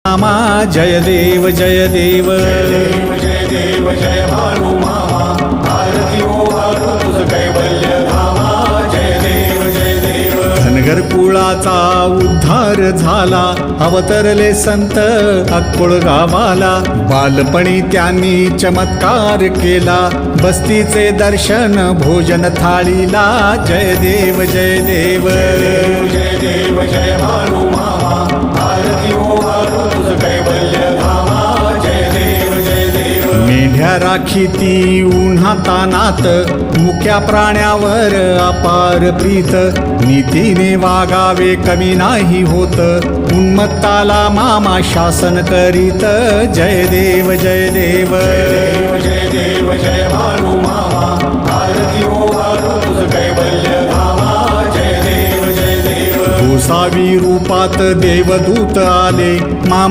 मामा जय देव जय देव जय देव जय भानु मामा आरती ओ भानु तुझ कैवल्य धामा जय देव जय देव धनगर कुळाचा उद्धार झाला अवतरले संत अक्कोळ गावाला बालपणी त्यांनी चमत्कार केला बस्तीचे दर्शन भोजन थाळीला जय देव जय देव जय देव जय भानु मामा आरती ओ भानु तुझ कैवल्य धामा जय देव जय देव मेढ्या राखीती उन्हातानात मुक्या प्राण्यावर अपार प्रीत नीतीने वागावे कमी नाही होत उन्मत्ताला मामा शासन करीत जय देव जय देव जय देव जय भानु मामा आरती ओ भानु तुझ कैवल्य धामा जय देव जय देव गोसावी रूपात देवदूत आले मामा